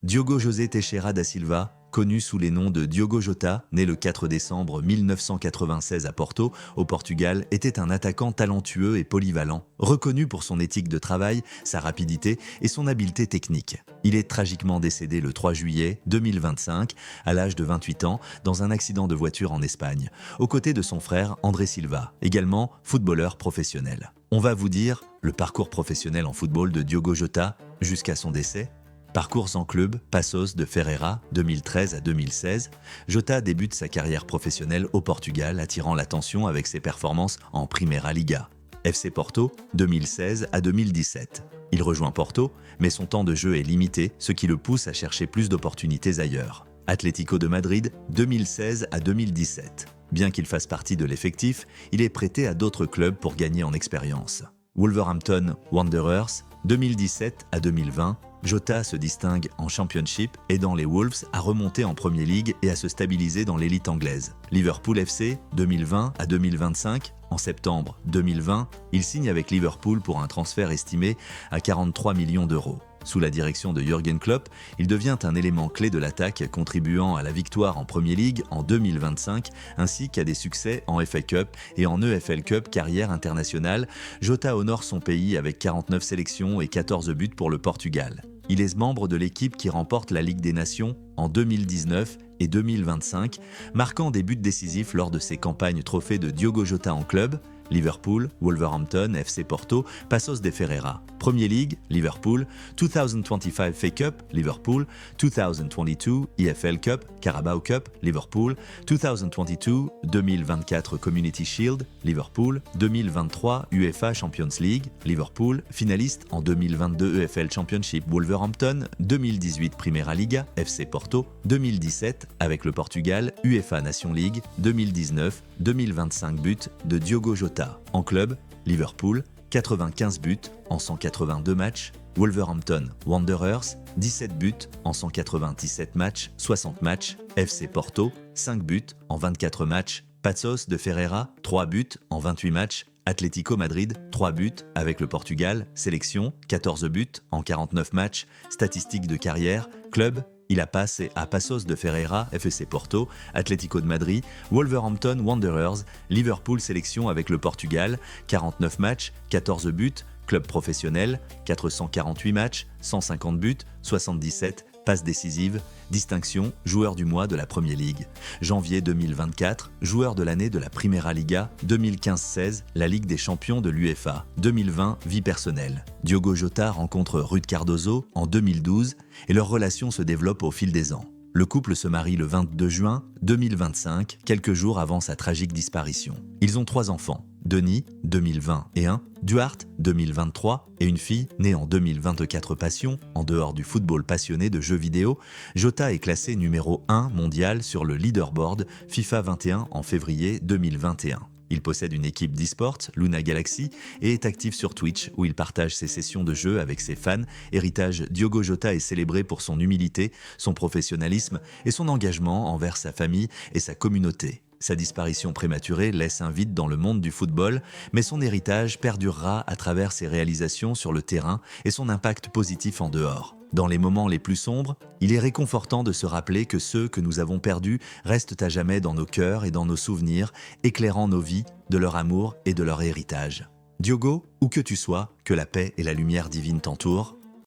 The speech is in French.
Diogo José Teixeira da Silva, connu sous les noms de Diogo Jota, né le 4 décembre 1996 à Porto, au Portugal, était un attaquant talentueux et polyvalent, reconnu pour son éthique de travail, sa rapidité et son habileté technique. Il est tragiquement décédé le 3 juillet 2025, à l'âge de 28 ans, dans un accident de voiture en Espagne, aux côtés de son frère André Silva, également footballeur professionnel. On va vous dire le parcours professionnel en football de Diogo Jota jusqu'à son décès. Parcours en club, Passos de Ferreira, 2013 à 2016. Jota débute sa carrière professionnelle au Portugal, attirant l'attention avec ses performances en Primeira Liga. FC Porto, 2016 à 2017. Il rejoint Porto, mais son temps de jeu est limité, ce qui le pousse à chercher plus d'opportunités ailleurs. Atlético de Madrid, 2016 à 2017. Bien qu'il fasse partie de l'effectif, il est prêté à d'autres clubs pour gagner en expérience. Wolverhampton Wanderers, 2017 à 2020. Jota se distingue en Championship, aidant les Wolves à remonter en Premier League et à se stabiliser dans l'élite anglaise. Liverpool FC, 2020 à 2025. En septembre 2020, il signe avec Liverpool pour un transfert estimé à 43 millions d'euros. Sous la direction de Jürgen Klopp, il devient un élément clé de l'attaque, contribuant à la victoire en Premier League en 2025, ainsi qu'à des succès en FA Cup et en EFL Cup carrière internationale. Jota honore son pays avec 49 sélections et 14 buts pour le Portugal. Il est membre de l'équipe qui remporte la Ligue des Nations en 2019 et 2025, marquant des buts décisifs lors de ses campagnes trophées de Diogo Jota en club. Liverpool, Wolverhampton, FC Porto, Passos de Ferreira. Premier League, Liverpool, 2025 FA Cup, Liverpool, 2022 EFL Cup, Carabao Cup, Liverpool, 2022-2024 Community Shield, Liverpool, 2023 UEFA Champions League, Liverpool, finaliste en 2022 EFL Championship Wolverhampton, 2018 Primeira Liga, FC Porto, 2017 avec le Portugal, UEFA Nation League, 2019, 2025 buts de Diogo Jota. En club, Liverpool, 95 buts en 182 matchs, Wolverhampton Wanderers, 17 buts en 197 matchs, 60 matchs, FC Porto, 5 buts en 24 matchs, Passos de Ferreira, 3 buts en 28 matchs, Atlético Madrid, 3 buts avec le Portugal, sélection, 14 buts en 49 matchs, statistiques de carrière, club, il a passé à Passos de Ferreira, FC Porto, Atlético de Madrid, Wolverhampton Wanderers, Liverpool sélection avec le Portugal, 49 matchs, 14 buts, club professionnel, 448 matchs, 150 buts, 77 passes décisives, distinction, joueur du mois de la Premier League. Janvier 2024, joueur de l'année de la Primeira Liga, 2015-16, la Ligue des champions de l'UEFA, 2020, vie personnelle. Diogo Jota rencontre Ruud Cardoso en 2012 et leur relation se développe au fil des ans. Le couple se marie le 22 juin 2025, quelques jours avant sa tragique disparition. Ils ont 3 enfants, Denis, 2021, Duarte, 2023, et une fille née en 2024. Passion, en dehors du football passionné de jeux vidéo, Jota est classé numéro 1 mondial sur le leaderboard FIFA 21 en février 2021. Il possède une équipe d'e-sport, Luna Galaxy, et est actif sur Twitch, où il partage ses sessions de jeu avec ses fans. Héritage, Diogo Jota est célébré pour son humilité, son professionnalisme et son engagement envers sa famille et sa communauté. Sa disparition prématurée laisse un vide dans le monde du football, mais son héritage perdurera à travers ses réalisations sur le terrain et son impact positif en dehors. Dans les moments les plus sombres, il est réconfortant de se rappeler que ceux que nous avons perdus restent à jamais dans nos cœurs et dans nos souvenirs, éclairant nos vies de leur amour et de leur héritage. Diogo, où que tu sois, que la paix et la lumière divine t'entourent.